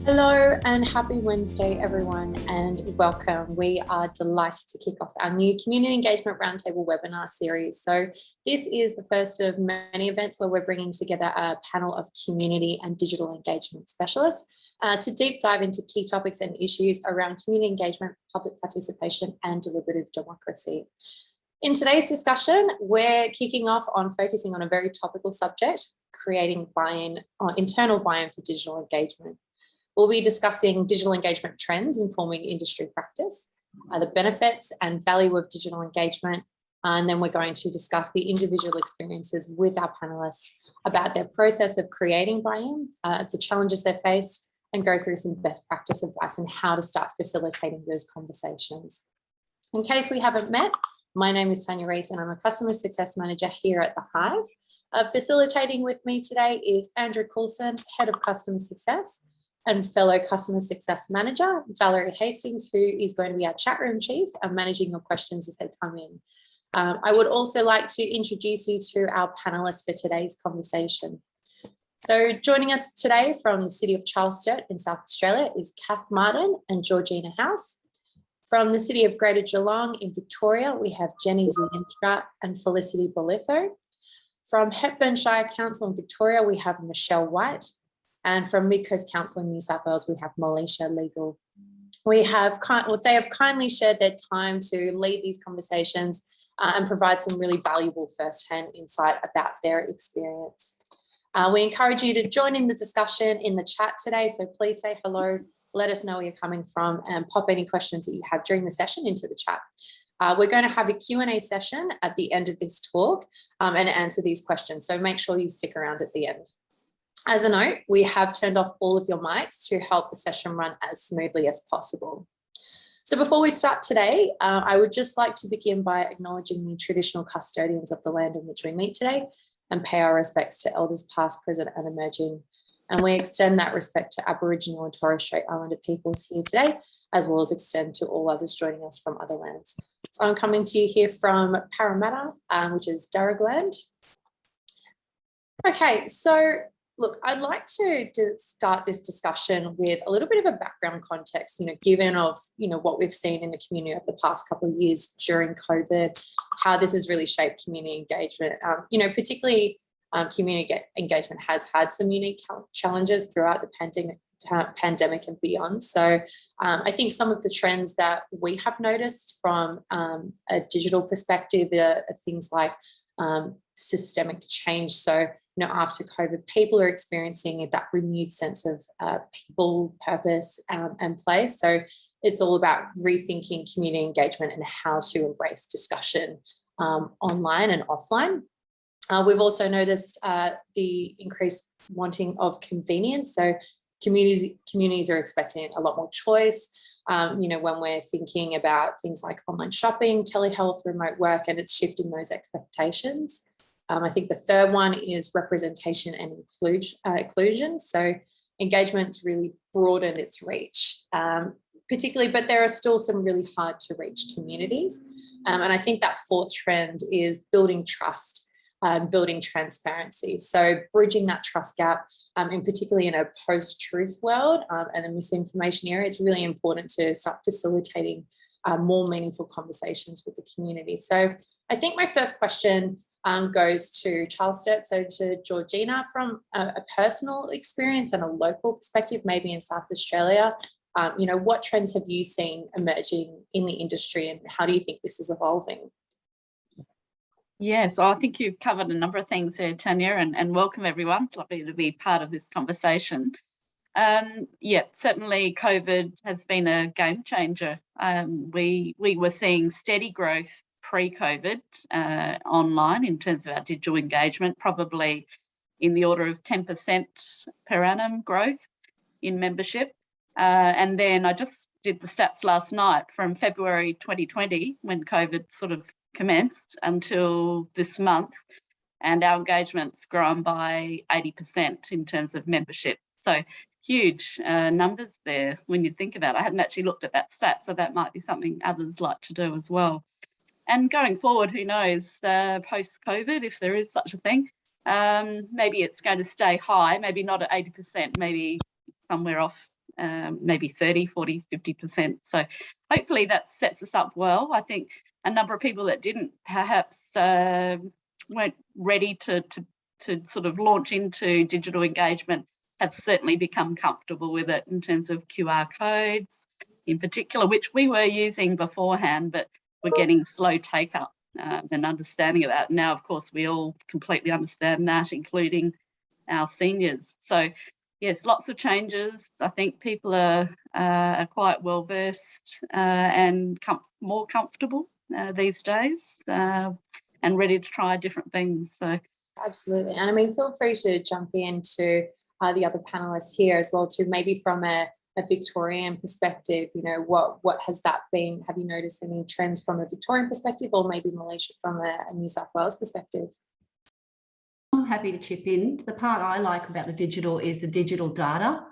Hello and happy Wednesday, everyone, and welcome. We are delighted to kick off our new Community Engagement Roundtable webinar series. So this is the first of many events where we're bringing together a panel of community and digital engagement specialists to deep dive into key topics and issues around community engagement, public participation, and deliberative democracy. In today's discussion, we're kicking off on focusing on a very topical subject, creating buy-in, internal buy-in for digital engagement. We'll be discussing digital engagement trends informing industry practice, the benefits and value of digital engagement, and then we're going to discuss the individual experiences with our panelists about their process of creating buy-in, the challenges they faced, and go through some best practice advice on how to start facilitating those conversations. In case we haven't met, my name is Tanya Reese and I'm a Customer Success Manager here at The Hive. Facilitating with me today is Andrew Coulson, Head of Customer Success, and fellow Customer Success Manager, Valerie Hastings, who is going to be our chat room chief and managing your questions as they come in. I would also like to introduce you to our panelists for today's conversation. So joining us today from the City of Charlestown in South Australia is Kath Martin and Georgina House. From the City of Greater Geelong in Victoria, we have Jenny Zientra and Felicity Bolitho. From Hepburn Shire Council in Victoria, we have Michelle White. And from Mid Coast Council in New South Wales, we have Molisha Legal. They have kindly shared their time to lead these conversations and provide some really valuable first-hand insight about their experience. We encourage you to join in the discussion in the chat today, so please say hello, let us know where you're coming from, and pop any questions that you have during the session into the chat. We're going to have a Q&A session at the end of this talk and answer these questions, so make sure you stick around at the end. As a note, we have turned off all of your mics to help the session run as smoothly as possible. So before we start today, I would just like to begin by acknowledging the traditional custodians of the land in which we meet today and pay our respects to elders past, present and emerging. And we extend that respect to Aboriginal and Torres Strait Islander peoples here today, as well as extend to all others joining us from other lands. So I'm coming to you here from Parramatta, which is Darugland. Okay, so look, I'd like to start this discussion with a little bit of a background context, given of, what we've seen in the community over the past couple of years during COVID, how this has really shaped community engagement. Particularly community engagement has had some unique challenges throughout the pandemic and beyond. So I think some of the trends that we have noticed from a digital perspective are things like systemic change. So, after COVID, people are experiencing that renewed sense of people, purpose, and place. So it's all about rethinking community engagement and how to embrace discussion online and offline. We've also noticed the increased wanting of convenience. So communities are expecting a lot more choice. When we're thinking about things like online shopping, telehealth, remote work, and it's shifting those expectations. I think the third one is representation and inclusion. So engagement's really broadened its reach, particularly, but there are still some really hard to reach communities. And I think that fourth trend is building trust, building transparency. So bridging that trust gap, and particularly in a post-truth world and a misinformation era, it's really important to start facilitating more meaningful conversations with the community. So I think my first question goes to Charlestown, so to Georgina, from a personal experience and a local perspective, maybe in South Australia. What trends have you seen emerging in the industry and how do you think this is evolving? Yes, I think you've covered a number of things there, Tanya, and welcome everyone. It's lovely to be part of this conversation. Certainly COVID has been a game changer. We were seeing steady growth pre-COVID online in terms of our digital engagement, probably in the order of 10% per annum growth in membership. And then I just did the stats last night from February 2020, when COVID sort of commenced, until this month, and our engagement's grown by 80% in terms of membership. So huge numbers there when you think about it. I hadn't actually looked at that stat, so that might be something others like to do as well. And going forward, who knows, post-COVID, if there is such a thing, maybe it's going to stay high, maybe not at 80%, maybe somewhere off maybe 30, 40, 50%. So hopefully that sets us up well. I think a number of people that didn't perhaps weren't ready to sort of launch into digital engagement have certainly become comfortable with it in terms of QR codes in particular, which we were using beforehand, but we're getting slow take up and understanding of that. Now, of course, we all completely understand that, including our seniors. So yes, lots of changes. I think people are quite well versed and more comfortable these days and ready to try different things. So absolutely. And I mean, feel free to jump into the other panelists here as well, too, maybe from a Victorian perspective. You know, what has that been? Have you noticed any trends from a Victorian perspective, or maybe Malaysia from a New South Wales perspective? I'm happy to chip in. The part I like about the digital is the digital data.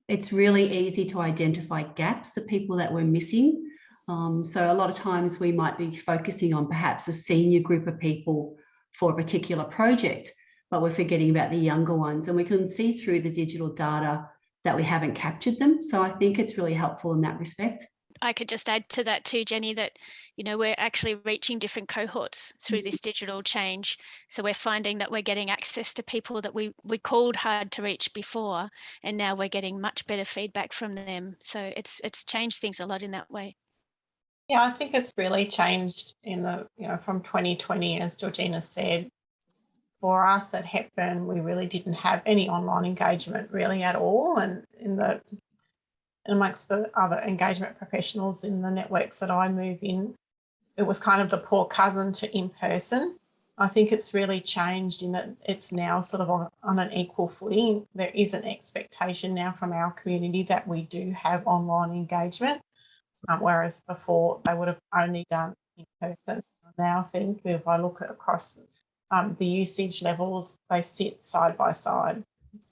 It's really easy to identify gaps of people that we're missing. So a lot of times we might be focusing on perhaps a senior group of people for a particular project, but we're forgetting about the younger ones, and we can see through the digital data that we haven't captured them. So I think it's really helpful in that respect. I could just add to that too, Jenny, that, you know, we're actually reaching different cohorts through this digital change. So we're finding that we're getting access to people that we called hard to reach before, and now we're getting much better feedback from them. So it's changed things a lot in that way. Yeah, I think it's really changed in the, you know, from 2020, as Georgina said. For us at Hepburn, we really didn't have any online engagement really at all, and amongst the other engagement professionals in the networks that I move in, it was kind of the poor cousin to in-person. I think it's really changed in that it's now sort of on an equal footing. There is an expectation now from our community that we do have online engagement, whereas before they would have only done in person. I now think if I look across the usage levels, they sit side by side.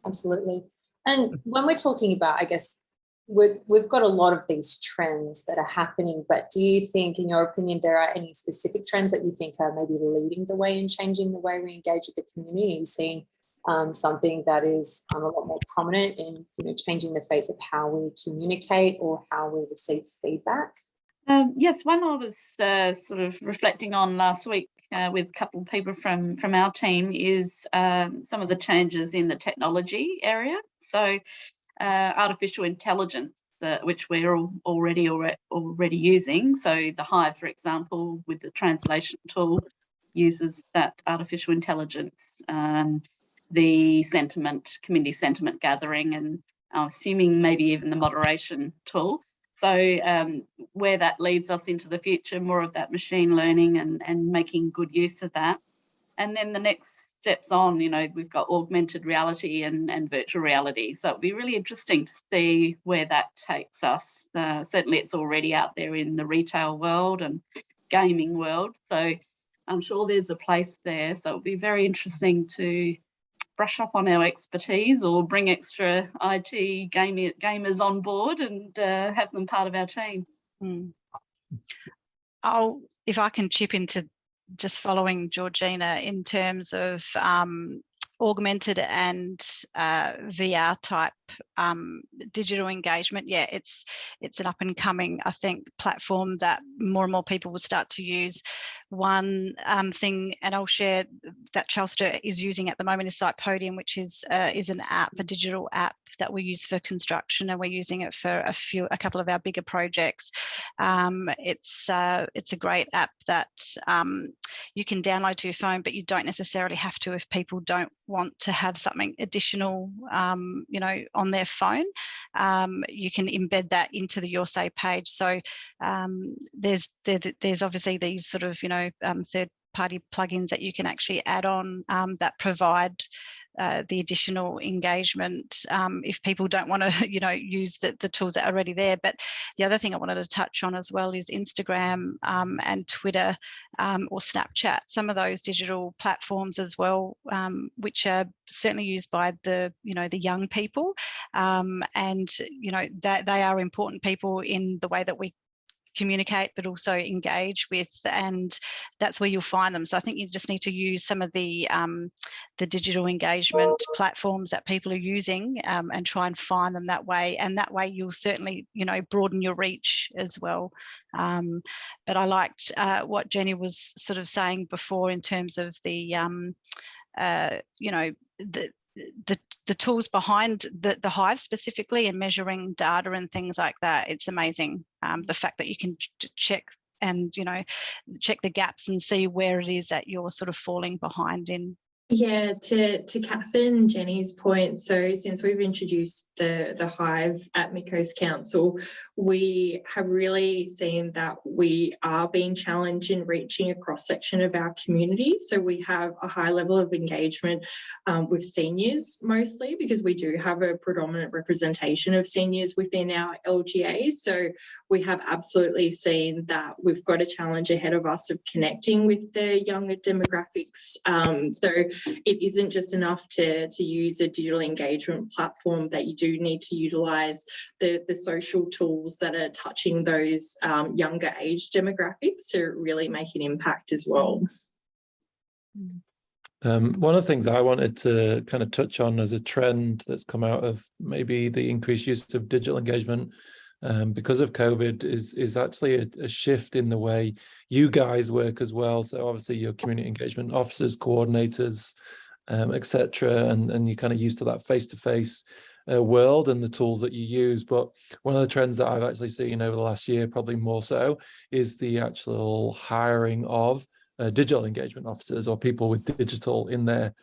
Absolutely. And when we're talking about, I guess, we've got a lot of these trends that are happening, but do you think, in your opinion, there are any specific trends that you think are maybe leading the way in changing the way we engage with the community? Are you seeing something that is a lot more prominent in, you know, changing the face of how we communicate or how we receive feedback? Yes, one I was sort of reflecting on last week with a couple of people from our team is some of the changes in the technology area. So artificial intelligence, which we're already using. So the Hive, for example, with the translation tool, uses that artificial intelligence, the community sentiment gathering, and I'm assuming maybe even the moderation tool. So where that leads us into the future, more of that machine learning and making good use of that. And then the next steps on, you know, we've got augmented reality and virtual reality. So it'll be really interesting to see where that takes us. Certainly it's already out there in the retail world and gaming world. So I'm sure there's a place there. So it'll be very interesting to brush up on our expertise or bring extra IT gamers on board and have them part of our team. If I can chip into just following Georgina in terms of augmented and VR type digital engagement, yeah, it's an up and coming, I think, platform that more and more people will start to use. One thing, and I'll share, that Chelster is using at the moment is Site Podium, which is an app, a digital app that we use for construction, and we're using it for a couple of our bigger projects. It's a great app that you can download to your phone, but you don't necessarily have to if people don't want to have something additional, you know, on their phone. You can embed that into the Your Say page. So there's obviously these sort of, you know, third-party plugins that you can actually add on that provide the additional engagement if people don't want to, you know, use the tools that are already there. But the other thing I wanted to touch on as well is Instagram and Twitter or Snapchat, some of those digital platforms as well, which are certainly used by the, you know, the young people, and, you know, that they are important people in the way that we communicate but also engage with, and that's where you'll find them. So I think you just need to use some of the digital engagement platforms that people are using, and try and find them that way, and that way you'll certainly, you know, broaden your reach as well. But I liked what Jenny was sort of saying before in terms of the you know, the tools behind the Hive specifically, and measuring data and things like that. It's amazing, the fact that you can just check and, you know, check the gaps and see where it is that you're sort of falling behind in. Yeah, to Catherine and Jenny's point, so since we've introduced the Hive at Mid-Coast Council, we have really seen that we are being challenged in reaching a cross-section of our community. So we have a high level of engagement with seniors mostly, because we do have a predominant representation of seniors within our LGAs. So we have absolutely seen that we've got a challenge ahead of us of connecting with the younger demographics. So it isn't just enough to use a digital engagement platform, that you do need to utilise the social tools that are touching those younger age demographics to really make an impact as well. One of the things I wanted to kind of touch on as a trend that's come out of maybe the increased use of digital engagement because of COVID is actually a shift in the way you guys work as well. So obviously your community engagement officers, coordinators, etc., and you're kind of used to that face-to-face world and the tools that you use. But one of the trends that I've actually seen over the last year, probably more so, is the actual hiring of digital engagement officers, or people with digital in their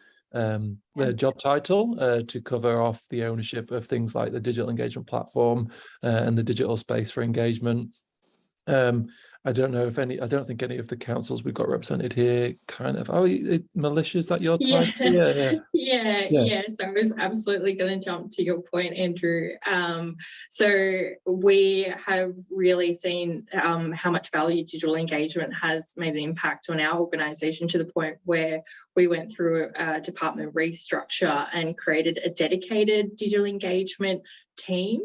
job title, to cover off the ownership of things like the digital engagement platform and the digital space for engagement. I don't know if I don't think any of the councils we've got represented here kind of, Militia, is that your title? Yeah. So I was absolutely going to jump to your point, Andrew. So we have really seen how much value digital engagement has made an impact on our organisation, to the point where we went through a department restructure and created a dedicated digital engagement team.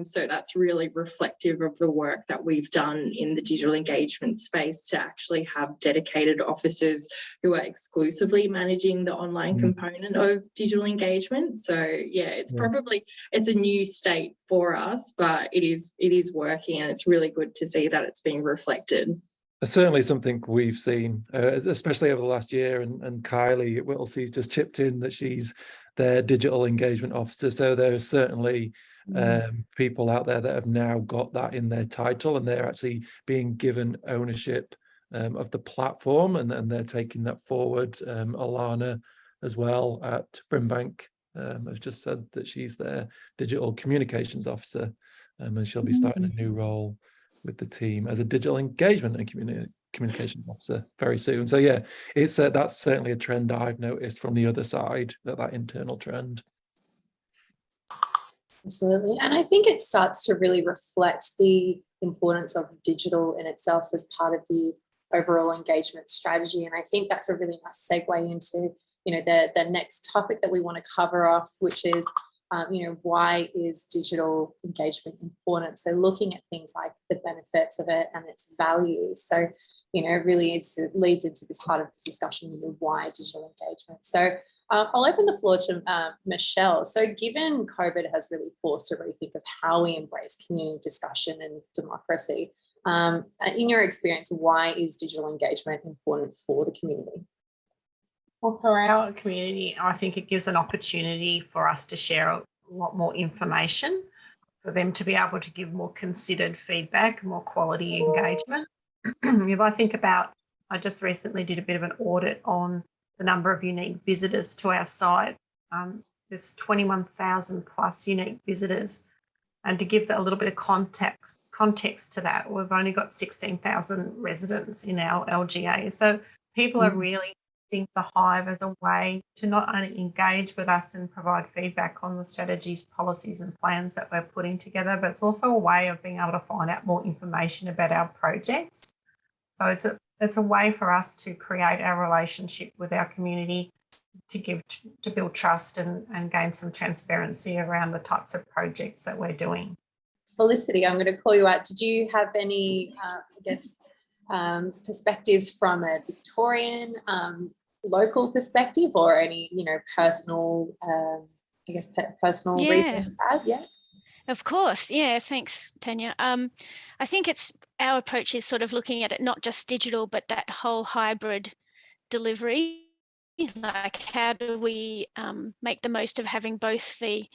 So that's really reflective of the work that we've done in the digital engagement space, to actually have dedicated officers who are exclusively managing the online component of digital engagement. So yeah, it's a new state for us, but it is working, and it's really good to see that it's being reflected. Certainly something we've seen, especially over the last year, and Kylie at Whittlesey's just chipped in that she's their digital engagement officer. So there are certainly people out there that have now got that in their title, and they're actually being given ownership of the platform, and they're taking that forward. Alana as well at Brimbank has just said that she's their digital communications officer, and she'll be starting a new role with the team as a digital engagement and communication officer very soon. So yeah, it's that's certainly a trend I've noticed from the other side, that internal trend. Absolutely. And I think it starts to really reflect the importance of digital in itself as part of the overall engagement strategy. And I think that's a really nice segue into, the next topic that we want to cover off, which is, why is digital engagement important? So looking at things like the benefits of it and its values. So, really leads into this heart of the discussion, why digital engagement. So I'll open the floor to Michelle. So given COVID has really forced a rethink of how we embrace community discussion and democracy, in your experience, why is digital engagement important for the community? Well, for our community, I think it gives an opportunity for us to share a lot more information, for them to be able to give more considered feedback, more quality engagement. If I think about, I just recently did a bit of an audit on the number of unique visitors to our site. There's 21,000 plus unique visitors. And to give that a little bit of context to that, we've only got 16,000 residents in our LGA. So people are really using the Hive as a way to not only engage with us and provide feedback on the strategies, policies and plans that we're putting together, but it's also a way of being able to find out more information about our projects. So it's a way for us to create our relationship with our community, to build trust and gain some transparency around the types of projects that we're doing. Felicity, I'm going to call you out. Did you have any, perspectives from a Victorian, local perspective, or any, personal, personal reasons? Yeah. Of course. Yeah, thanks, Tanya. I think our approach is sort of looking at it not just digital, but that whole hybrid delivery. Like, how do we make the most of having both the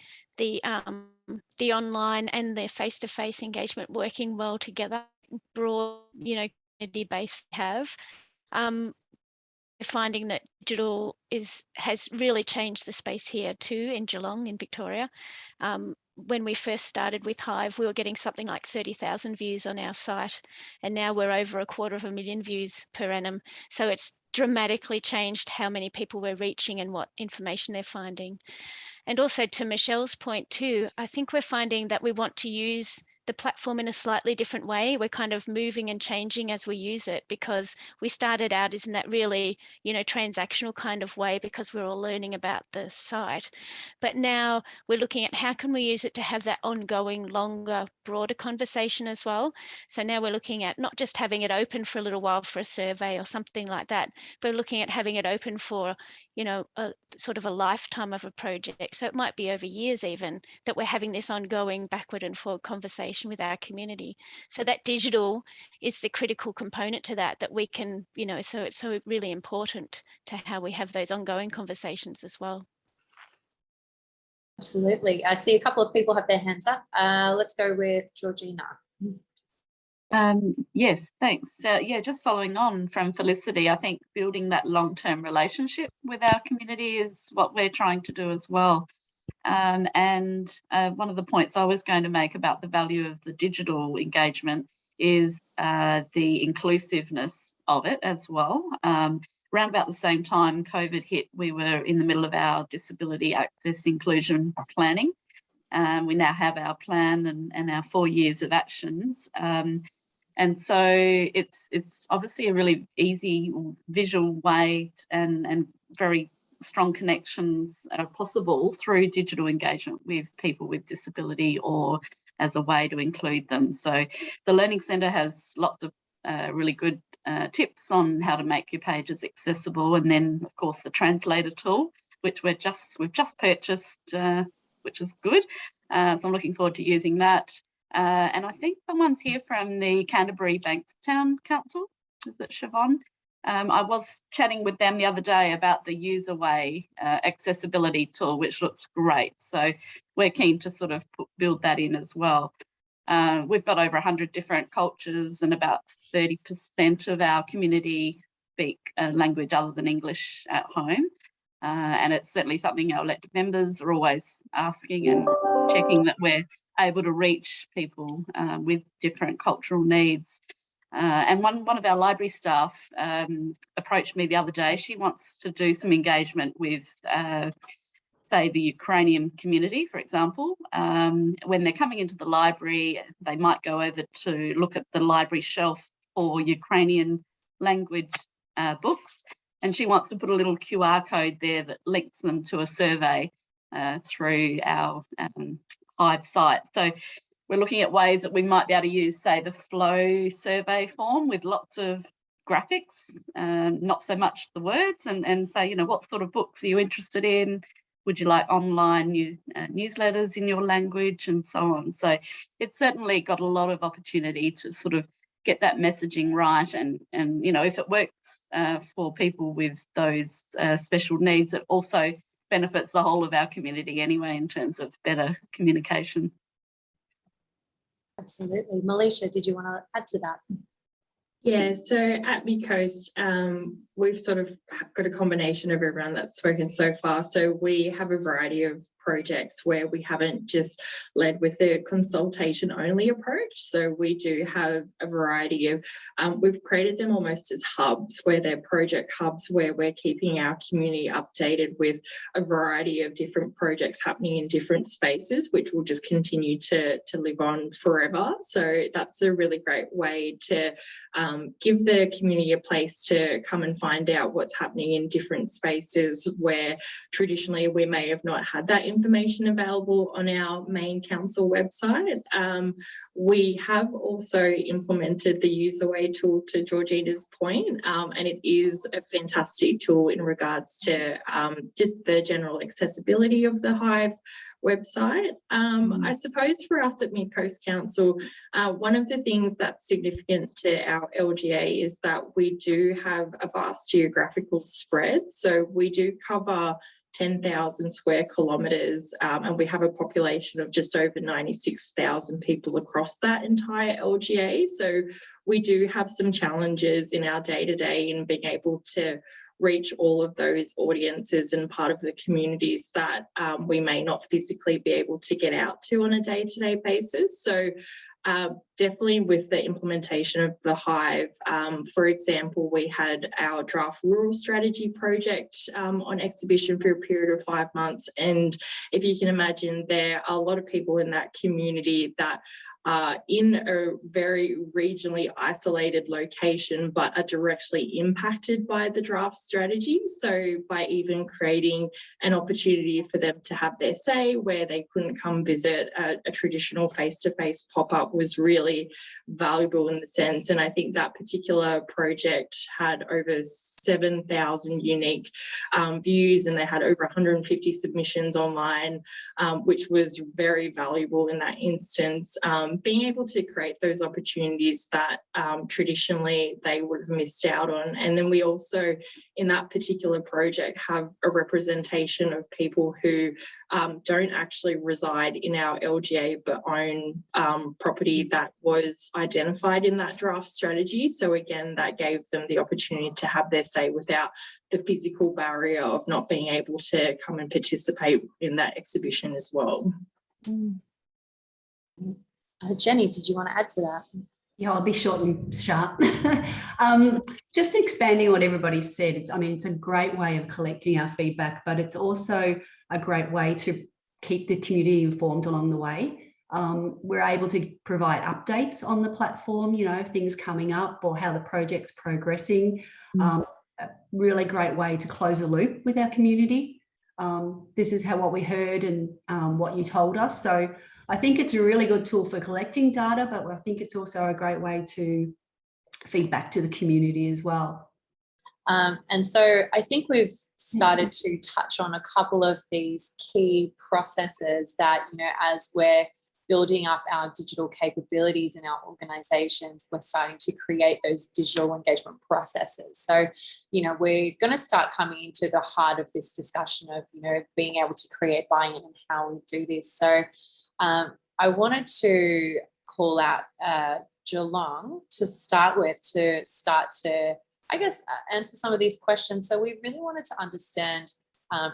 online and the face-to-face engagement working well together, broad, community base have. Finding that digital has really changed the space here too in Geelong, in Victoria. When we first started with Hive, we were getting something like 30,000 views on our site, and now we're over 250,000 views per annum. So it's dramatically changed how many people we're reaching and what information they're finding. And also, to Michelle's point too, I think we're finding that we want to use the platform in a slightly different way. We're kind of moving and changing as we use it, because we started out in that really, transactional kind of way, because we're all learning about the site. But now we're looking at how can we use it to have that ongoing, longer, broader conversation as well. So now we're looking at not just having it open for a little while for a survey or something like that, but looking at having it open for, a sort of a lifetime of a project. So it might be over years even, that we're having this ongoing backward and forward conversation with our community. So that digital is the critical component to that we can, so it's so really important to how we have those ongoing conversations as well. Absolutely. I see a couple of people have their hands up. Let's go with Georgina. Yes, thanks. Just following on from Felicity, I think building that long-term relationship with our community is what we're trying to do as well. And one of the points I was going to make about the value of the digital engagement is the inclusiveness of it as well. Around about the same time COVID hit, we were in the middle of our disability access inclusion planning. We now have our plan and our 4 years of actions. And so it's obviously a really easy visual way and very strong connections are possible through digital engagement with people with disability, or as a way to include them. So the Learning Centre has lots of really good tips on how to make your pages accessible, and then of course the translator tool, which we've just purchased, which is good. So I'm looking forward to using that. And I think someone's here from the Canterbury Bankstown Council. Is it Siobhan? I was chatting with them the other day about the Userway accessibility tool, which looks great. So we're keen to sort of build that in as well. We've got over 100 different cultures, and about 30% of our community speak a language other than English at home. And it's certainly something our elected members are always asking and checking that we're able to reach people with different cultural needs. And one of our library staff approached me the other day. She wants to do some engagement with, say, the Ukrainian community, for example. When they're coming into the library, they might go over to look at the library shelf for Ukrainian language books. And she wants to put a little QR code there that links them to a survey through our Hive site. So we're looking at ways that we might be able to use, say, the Flow survey form with lots of graphics, not so much the words, and say, what sort of books are you interested in? Would you like online newsletters in your language, and so on? So it's certainly got a lot of opportunity to sort of get that messaging right, and if it works for people with those special needs, it also benefits the whole of our community anyway in terms of better communication. Absolutely. Melisha, did you want to add to that? Yeah, so at Midcoast, we've sort of got a combination of everyone that's spoken so far. So we have a variety of projects where we haven't just led with the consultation only approach. So we do have a variety of, we've created them almost as hubs, where they're project hubs where we're keeping our community updated with a variety of different projects happening in different spaces, which will just continue to live on forever. So that's a really great way to give the community a place to come and find out what's happening in different spaces where traditionally we may have not had that information available on our main council website. We have also implemented the UserWay tool, to Georgina's point, and it is a fantastic tool in regards to just the general accessibility of the Hive website. I suppose for us at Mid Coast Council, one of the things that's significant to our LGA is that we do have a vast geographical spread. So we do cover 10,000 square kilometres, and we have a population of just over 96,000 people across that entire LGA. So we do have some challenges in our day-to-day in being able to reach all of those audiences and part of the communities that we may not physically be able to get out to on a day-to-day basis. So definitely with the implementation of the Hive, for example, we had our draft rural strategy project on exhibition for a period of 5 months. And if you can imagine, there are a lot of people in that community that are in a very regionally isolated location, but are directly impacted by the draft strategy. So by even creating an opportunity for them to have their say where they couldn't come visit, a traditional face-to-face pop-up was really valuable in the sense. And I think that particular project had over 7,000 unique views, and they had over 150 submissions online, which was very valuable in that instance. Being able to create those opportunities that traditionally they would have missed out on. And then we also, in that particular project, have a representation of people who don't actually reside in our LGA but own property that was identified in that draft strategy. So again, that gave them the opportunity to have their say without the physical barrier of not being able to come and participate in that exhibition as well. Jenny, did you want to add to that? Yeah, I'll be short and sharp. Just expanding on what everybody said, it's a great way of collecting our feedback, but it's also a great way to keep the community informed along the way. We're able to provide updates on the platform, things coming up or how the project's progressing. A really great way to close a loop with our community. This is what we heard and what you told us. So I think it's a really good tool for collecting data, but I think it's also a great way to feed back to the community as well. And so I think we've started to touch on a couple of these key processes that, as we're building up our digital capabilities in our organisations, we're starting to create those digital engagement processes. So, we're going to start coming into the heart of this discussion of, being able to create buy-in and how we do this. So I wanted to call out Geelong to start with, I guess, answer some of these questions. So we really wanted to understand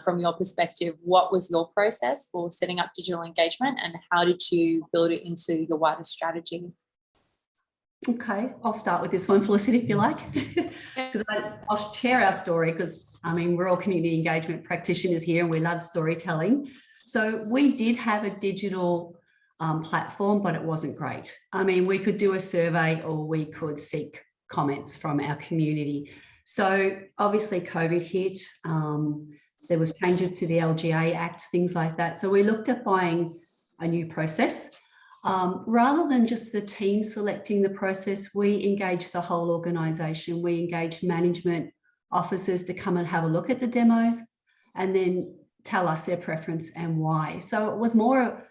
from your perspective, what was your process for setting up digital engagement and how did you build it into your wider strategy? Okay, I'll start with this one, Felicity, if you like. Because I'll share our story because, we're all community engagement practitioners here and we love storytelling. So we did have a digital platform, but it wasn't great. We could do a survey or we could seek comments from our community. So obviously COVID hit, there was changes to the LGA Act, things like that. So we looked at buying a new process. Rather than just the team selecting the process, we engaged the whole organisation. We engaged management officers to come and have a look at the demos and then tell us their preference and why. So it was more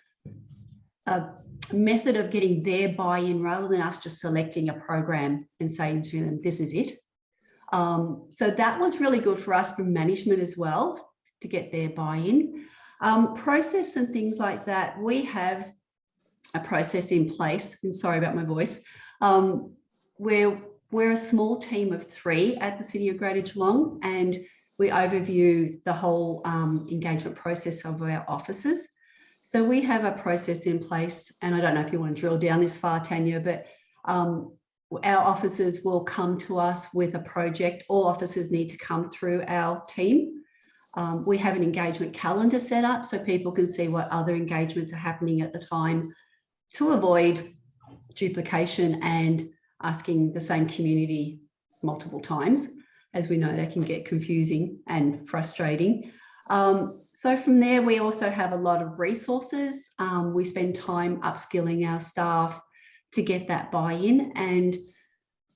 a method of getting their buy-in rather than us just selecting a program and saying to them, this is it. So that was really good for us from management as well to get their buy-in. Process and things like that, we have a process in place, and sorry about my voice, we're a small team of 3 at the City of Greater Geelong, and we overview the whole engagement process of our officers. So we have a process in place, and I don't know if you want to drill down this far, Tanya, but our officers will come to us with a project. All officers need to come through our team. We have an engagement calendar set up so people can see what other engagements are happening at the time to avoid duplication and asking the same community multiple times. As we know, they can get confusing and frustrating. So from there, we also have a lot of resources. We spend time upskilling our staff to get that buy-in, and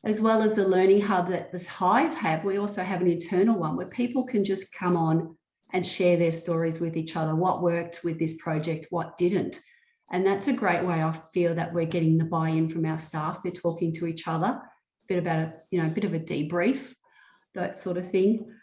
as well as the learning hub that this Hive have, we also have an internal one where people can just come on and share their stories with each other, what worked with this project, what didn't. And that's a great way I feel that we're getting the buy-in from our staff. They're talking to each other, a bit of a debrief, that sort of thing.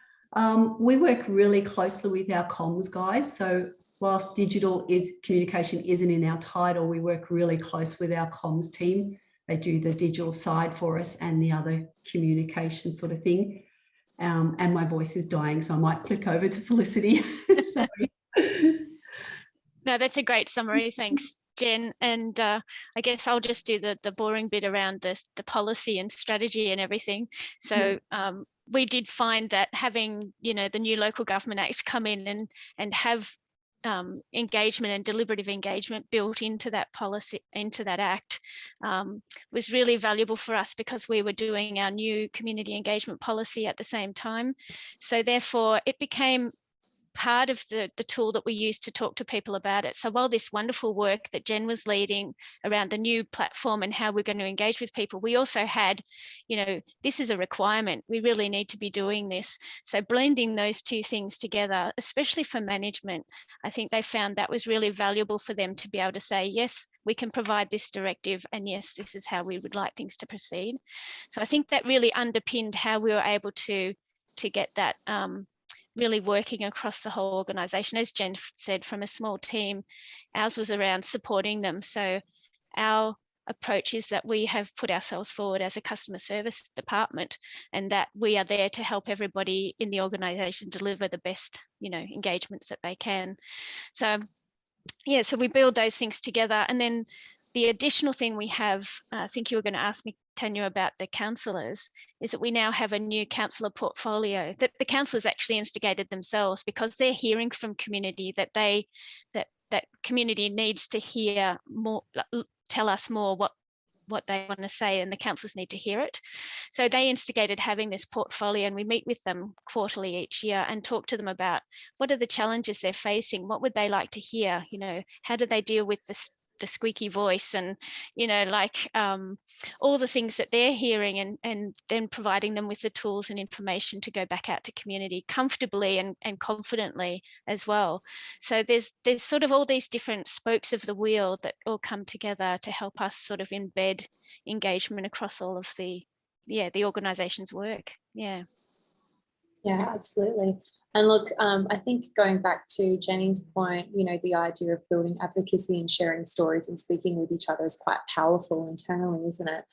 We work really closely with our comms guys. So whilst communication isn't in our title, we work really close with our comms team. They do the digital side for us and the other communication sort of thing. And my voice is dying, so I might click over to Felicity. Sorry. No, that's a great summary. Thanks, Jen. And I guess I'll just do the boring bit around the policy and strategy and everything. So we did find that having, the new Local Government Act come in and have engagement and deliberative engagement built into that policy, into that act, was really valuable for us because we were doing our new community engagement policy at the same time. So therefore it became part of the tool that we use to talk to people about it. So while this wonderful work that Jen was leading around the new platform and how we're going to engage with people, we also had, this is a requirement. We really need to be doing this. So blending those two things together, especially for management, I think they found that was really valuable for them to be able to say, yes, we can provide this directive, and yes, this is how we would like things to proceed. So I think that really underpinned how we were able to get that really working across the whole organisation. As Jen said, from a small team, ours was around supporting them. So our approach is that we have put ourselves forward as a customer service department, and that we are there to help everybody in the organisation deliver the best, engagements that they can. So yeah, so we build those things together. And then the additional thing we have, I think you were going to ask me, Tanya, about the councillors, is that we now have a new councillor portfolio that the councillors actually instigated themselves, because they're hearing from community that that community needs to hear more, tell us more what they want to say, and the councillors need to hear it. So they instigated having this portfolio, and we meet with them quarterly each year and talk to them about what are the challenges they're facing, what would they like to hear, how do they deal with the squeaky voice, and all the things that they're hearing, and then providing them with the tools and information to go back out to community comfortably and confidently as well. So there's sort of all these different spokes of the wheel that all come together to help us sort of embed engagement across all of the organisation's work. Yeah, absolutely. And look, I think going back to Jenny's point, the idea of building advocacy and sharing stories and speaking with each other is quite powerful internally, isn't it?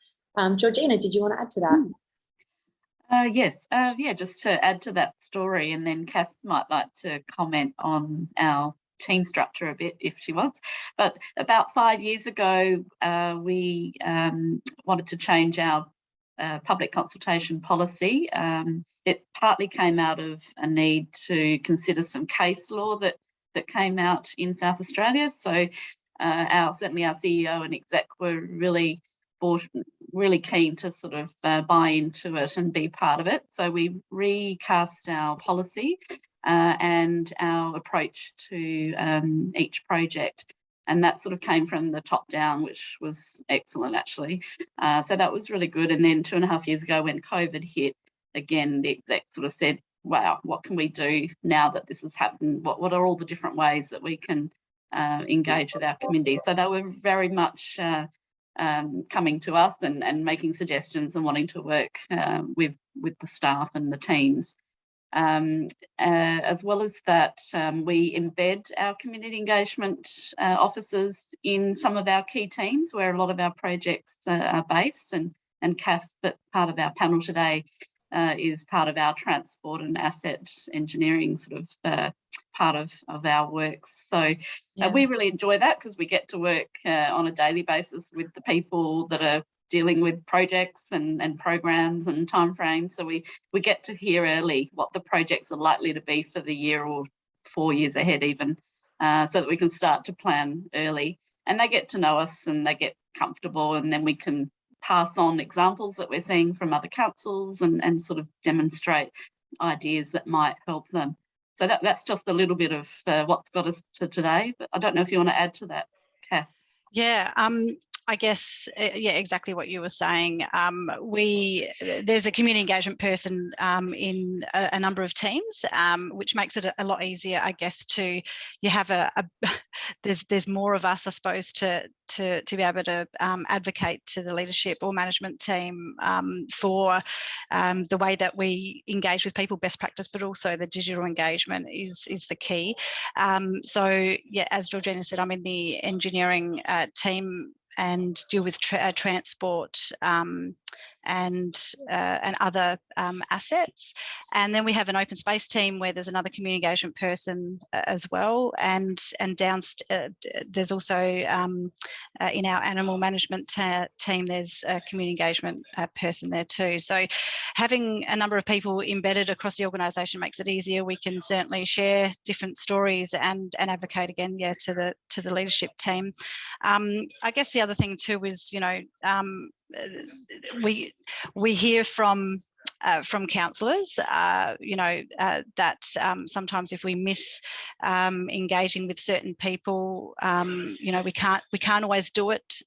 Georgina, did you want to add to that? Yes, just to add to that story, and then Kath might like to comment on our team structure a bit if she wants. But about 5 years ago, we wanted to change our public consultation policy. It partly came out of a need to consider some case law that came out in South Australia. So certainly our CEO and exec were really keen to sort of buy into it and be part of it. So we recast our policy and our approach to each project. And that sort of came from the top down, which was excellent, actually. So that was really good. And then 2.5 years ago, when COVID hit, again, the exec sort of said, wow, what can we do now that this has happened? What are all the different ways that we can engage with our community? So they were very much coming to us and making suggestions and wanting to work with the staff and the teams. As well as that, we embed our community engagement officers in some of our key teams where a lot of our projects are based, and Kath, that's part of our panel today, is part of our transport and asset engineering sort of part of our work. So we really enjoy that, because we get to work on a daily basis with the people that are dealing with projects and programs and timeframes. So we get to hear early what the projects are likely to be for the year or 4 years ahead even, so that we can start to plan early. And they get to know us and they get comfortable, and then we can pass on examples that we're seeing from other councils and sort of demonstrate ideas that might help them. So that's just a little bit of what's got us to today. But I don't know if you want to add to that, Kath. Yeah, I guess, yeah, exactly what you were saying. There's a community engagement person in a number of teams, which makes it a lot easier, I guess, you have there's more of us, I suppose, to be able to advocate to the leadership or management team for the way that we engage with people, best practice, but also the digital engagement is the key. So yeah, as Georgina said, I'm in the engineering team and deal with transport and other assets. And then we have an open space team where there's another community engagement person as well. And there's also in our animal management team, there's a community engagement person there too. So having a number of people embedded across the organisation makes it easier. We can certainly share different stories and advocate again, yeah, to the leadership team. I guess the other thing too is, you know, we hear from councillors, you know, that sometimes if we miss engaging with certain people, you know, we can't always do it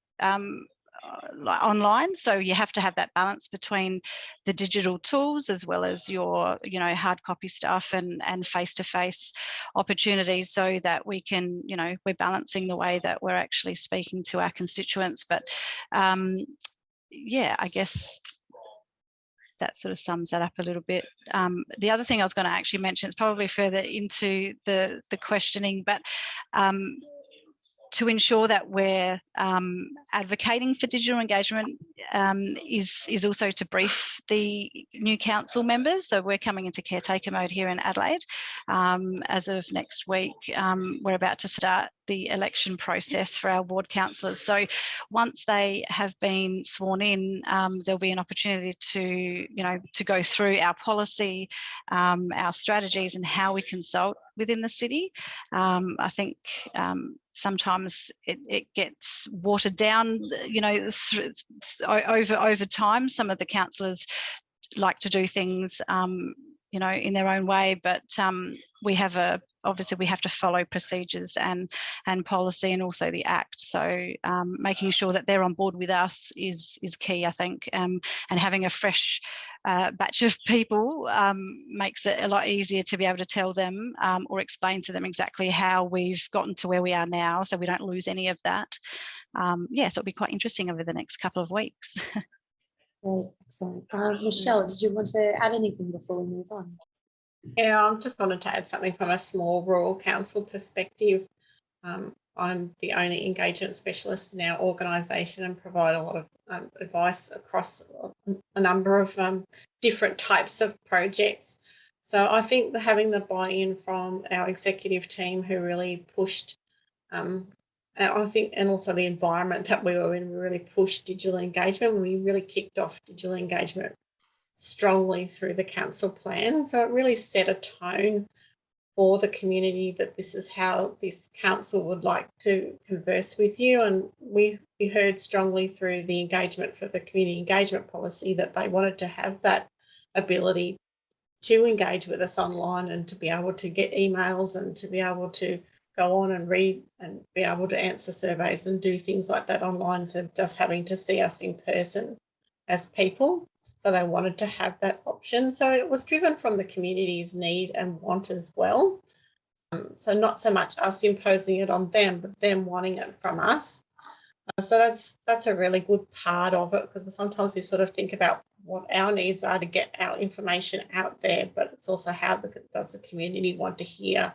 online. So you have to have that balance between the digital tools as well as your, you know, hard copy stuff and face-to-face opportunities, so that we can, you know, we're balancing the way that we're actually speaking to our constituents. But yeah, I guess that sort of sums that up a little bit. The other thing I was going to actually mention is probably further into the questioning, but to ensure that we're advocating for digital engagement is also to brief the new council members. So we're coming into caretaker mode here in Adelaide. As of next week, we're about to start the election process for our ward councillors. So once they have been sworn in, there'll be an opportunity to, you know, to go through our policy, our strategies and how we consult within the city. I think sometimes it gets watered down, you know, over time. Some of the councillors like to do things, you know, in their own way, but obviously we have to follow procedures and policy and also the Act. So making sure that they're on board with us is key, I think, and having a fresh batch of people makes it a lot easier to be able to tell them or explain to them exactly how we've gotten to where we are now, so we don't lose any of that. Yeah, so it'll be quite interesting over the next couple of weeks. Great, excellent. Michelle, did you want to add anything before we move on? Yeah, I just wanted to add something from a small rural council perspective. I'm the only engagement specialist in our organisation and provide a lot of advice across a number of different types of projects. So I think that having the buy-in from our executive team, who really pushed, and I think, and also the environment that we were in, we really pushed digital engagement. We really kicked off digital engagement strongly through the council plan. So it really set a tone for the community that this is how this council would like to converse with you. And we heard strongly through the engagement for the community engagement policy that they wanted to have that ability to engage with us online and to be able to get emails and to be able to go on and read and be able to answer surveys and do things like that online, instead of just having to see us in person as people. So they wanted to have that option. So it was driven from the community's need and want as well. So not so much us imposing it on them, but them wanting it from us. So that's a really good part of it, because sometimes we sort of think about what our needs are to get our information out there, but it's also how does the community want to hear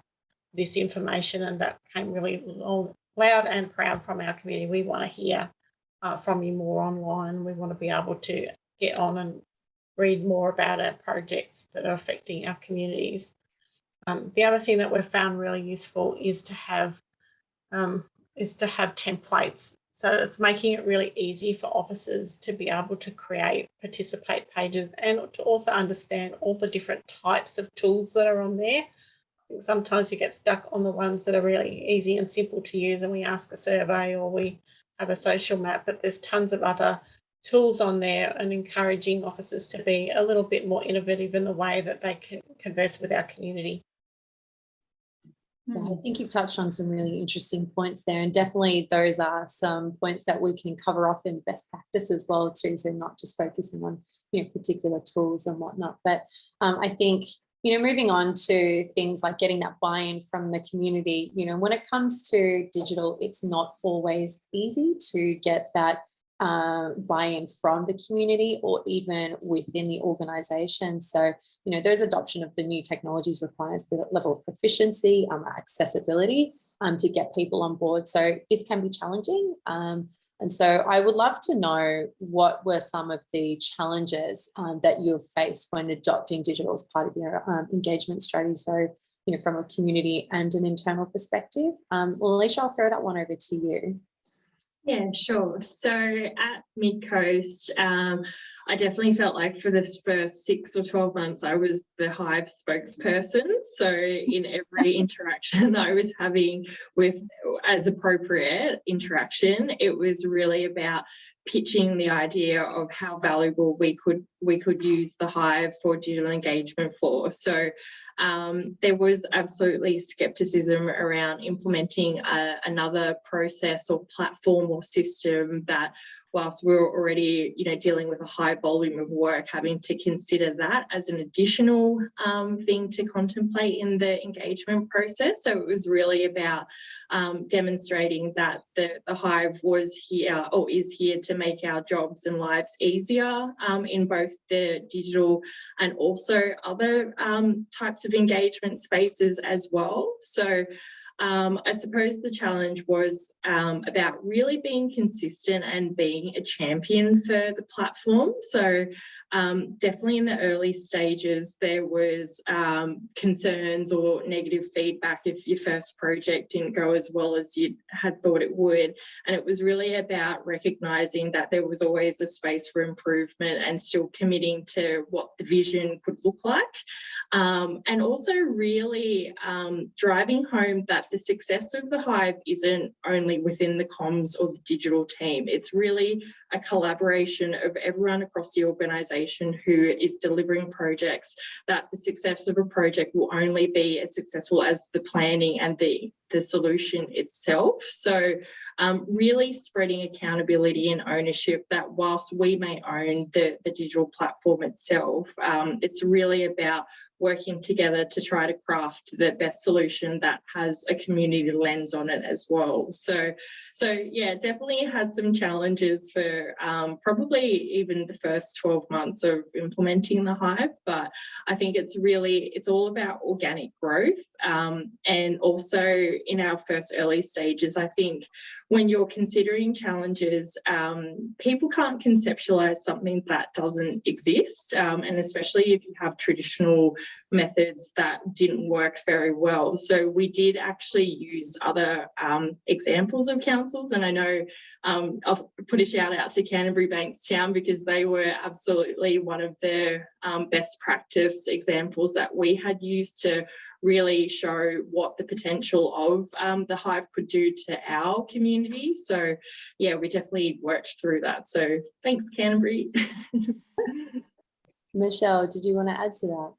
this information. And that came really loud and proud from our community. We want to hear from you more online. We want to be able to get on and read more about our projects that are affecting our communities. The other thing that we've found really useful is to have templates. So it's making it really easy for officers to be able to create participate pages and to also understand all the different types of tools that are on there. Sometimes you get stuck on the ones that are really easy and simple to use, and we ask a survey or we have a social map, but there's tons of other tools on there and encouraging officers to be a little bit more innovative in the way that they can converse with our community. Yeah, I think you've touched on some really interesting points there, and definitely those are some points that we can cover off in best practice as well too, so not just focusing on particular tools and whatnot. But I think moving on to things like getting that buy-in from the community, when it comes to digital, it's not always easy to get that buy-in from the community or even within the organisation. So, those adoption of the new technologies requires a level of proficiency, accessibility to get people on board. So this can be challenging. And so I would love to know what were some of the challenges that you've faced when adopting digital as part of your engagement strategy. So, from a community and an internal perspective. Well, Alicia, I'll throw that one over to you. Yeah, sure. So at Mid-Coast, I definitely felt like for this first 6 or 12 months, I was the Hive spokesperson. So in every interaction I was having with, as appropriate interaction, it was really about pitching the idea of how valuable we could use the Hive for digital engagement for. So there was absolutely skepticism around implementing another process or platform or system that, whilst we were already, dealing with a high volume of work, having to consider that as an additional thing to contemplate in the engagement process. So it was really about demonstrating that the Hive was here or is here to make our jobs and lives easier in both the digital and also other types of engagement spaces as well. So I suppose the challenge was about really being consistent and being a champion for the platform. So definitely in the early stages, there was concerns or negative feedback if your first project didn't go as well as you had thought it would. And it was really about recognising that there was always a space for improvement and still committing to what the vision could look like. And also really driving home that the success of the Hive isn't only within the comms or the digital team. It's really a collaboration of everyone across the organisation who is delivering projects, that the success of a project will only be as successful as the planning and the solution itself. So really spreading accountability and ownership, that whilst we may own the digital platform itself, it's really about working together to try to craft the best solution that has a community lens on it as well. So yeah, definitely had some challenges for probably even the first 12 months of implementing the Hive, but I think it's all about organic growth. And also in our first early stages, I think when you're considering challenges, people can't conceptualize something that doesn't exist. And especially if you have traditional methods that didn't work very well. So we did actually use other examples of councils, and I know I'll put a shout out to Canterbury Bankstown because they were absolutely one of the best practice examples that we had used to really show what the potential of the Hive could do to our community. So yeah, we definitely worked through that. So thanks, Canterbury. Michelle, did you want to add to that?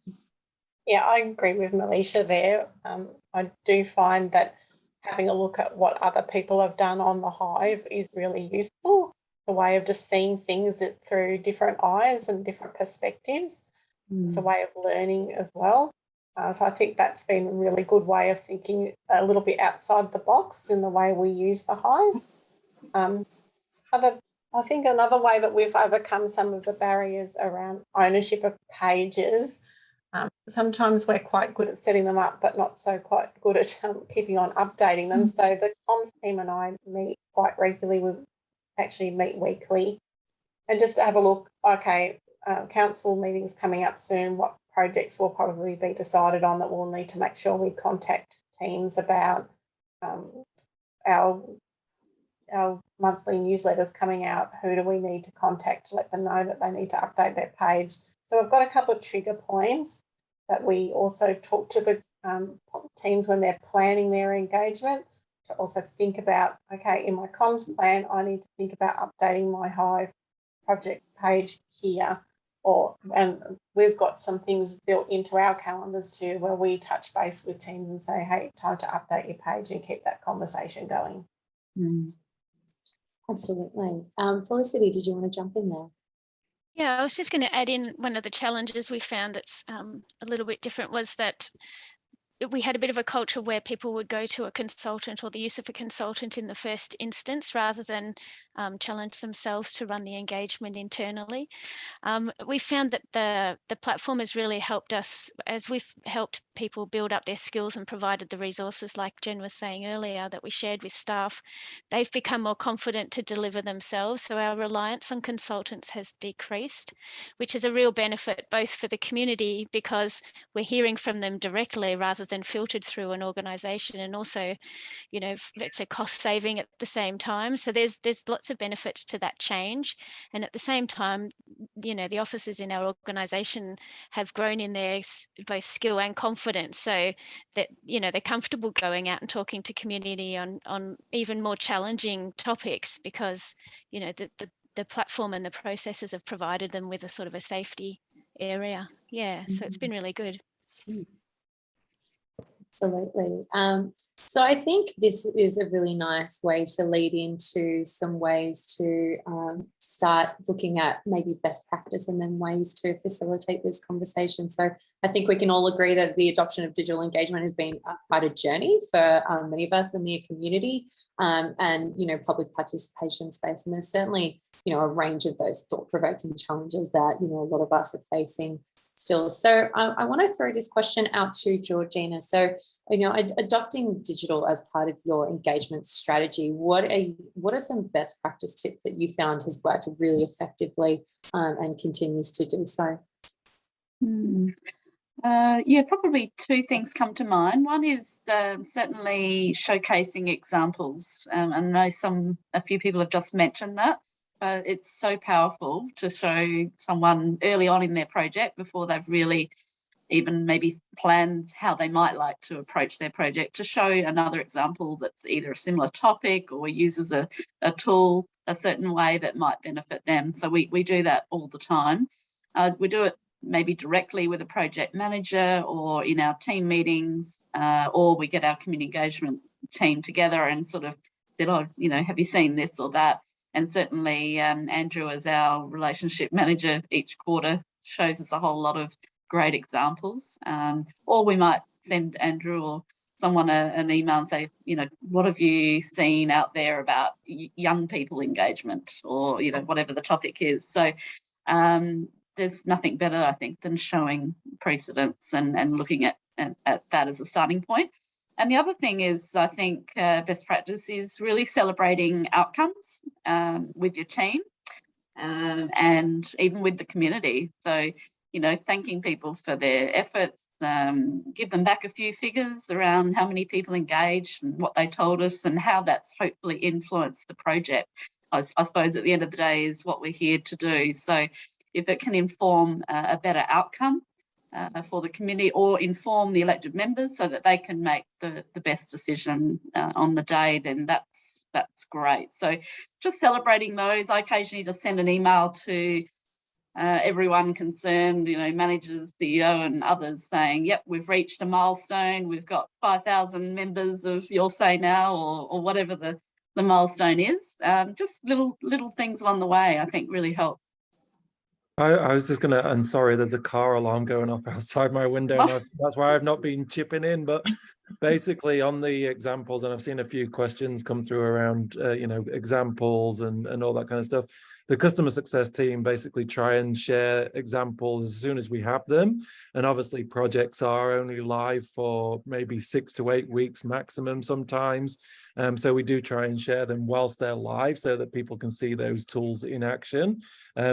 Yeah, I agree with Melisha there. I do find that having a look at what other people have done on the Hive is really useful. The way of just seeing things through different eyes and different perspectives. It's a way of learning as well. So I think that's been a really good way of thinking a little bit outside the box in the way we use the Hive. I think another way that we've overcome some of the barriers around ownership of pages, sometimes we're quite good at setting them up, but not so quite good at keeping on updating them. So the comms team and I meet quite regularly. We actually meet weekly, and just to have a look, okay, council meetings coming up soon, what projects will probably be decided on that we'll need to make sure we contact teams about. Our monthly newsletters coming out, who do we need to contact to let them know that they need to update their page? So we've got a couple of trigger points that we also talk to the teams when they're planning their engagement, to also think about, okay, in my comms plan, I need to think about updating my Hive project page here, and we've got some things built into our calendars too, where we touch base with teams and say, hey, time to update your page and keep that conversation going. Absolutely. Felicity, did you want to jump in there? Yeah, I was just going to add in one of the challenges we found that's a little bit different was that we had a bit of a culture where people would go to a consultant or the use of a consultant in the first instance rather than challenge themselves to run the engagement internally. We found that the platform has really helped us as we've helped people build up their skills and provided the resources, like Jen was saying earlier, that we shared with staff. They've become more confident to deliver themselves. So our reliance on consultants has decreased, which is a real benefit both for the community because we're hearing from them directly rather than filtered through an organisation, and also, you know, it's a cost saving at the same time. So there's lots of benefits to that change, and at the same time, you know, the officers in our organisation have grown in their both skill and confidence, so that, you know, they're comfortable going out and talking to community on even more challenging topics because, you know, the platform and the processes have provided them with a sort of a safety area. Yeah, so it's been really good. Absolutely. So I think this is a really nice way to lead into some ways to start looking at maybe best practice and then ways to facilitate this conversation. So I think we can all agree that the adoption of digital engagement has been quite a journey for many of us in the community and, you know, public participation space. And there's certainly, you know, a range of those thought-provoking challenges that, you know, a lot of us are facing still. So I want to throw this question out to Georgina. So, you know, adopting digital as part of your engagement strategy, what are some best practice tips that you found has worked really effectively and continues to do so? Yeah, probably two things come to mind. One is certainly showcasing examples. I know a few people have just mentioned that. It's so powerful to show someone early on in their project before they've really even maybe planned how they might like to approach their project, to show another example that's either a similar topic or uses a tool a certain way that might benefit them. So we do that all the time. We do it maybe directly with a project manager or in our team meetings, or we get our community engagement team together and sort of said, oh, you know, have you seen this or that? And certainly Andrew, as our relationship manager each quarter, shows us a whole lot of great examples. Or we might send Andrew or someone an email and say, you know, what have you seen out there about young people engagement, or, you know, whatever the topic is. So there's nothing better, I think, than showing precedents and looking at that as a starting point. And the other thing is, I think best practice is really celebrating outcomes with your team and even with the community. So, you know, thanking people for their efforts, give them back a few figures around how many people engaged and what they told us and how that's hopefully influenced the project. I suppose at the end of the day is what we're here to do. So if it can inform a better outcome for the community, or inform the elected members so that they can make the best decision on the day, then that's great. So just celebrating those. I occasionally just send an email to everyone concerned, you know, managers, CEO and others, saying, yep, we've reached a milestone, we've got 5,000 members of Your Say Now, or whatever the milestone is. Just little things along the way, I think, really help. I was just gonna, and sorry, there's a car alarm going off outside my window, and that's why I've not been chipping in. But basically, on the examples, and I've seen a few questions come through around, you know, examples and all that kind of stuff. The customer success team basically try and share examples as soon as we have them, and obviously projects are only live for maybe 6 to 8 weeks maximum sometimes. So we do try and share them whilst they're live so that people can see those tools in action.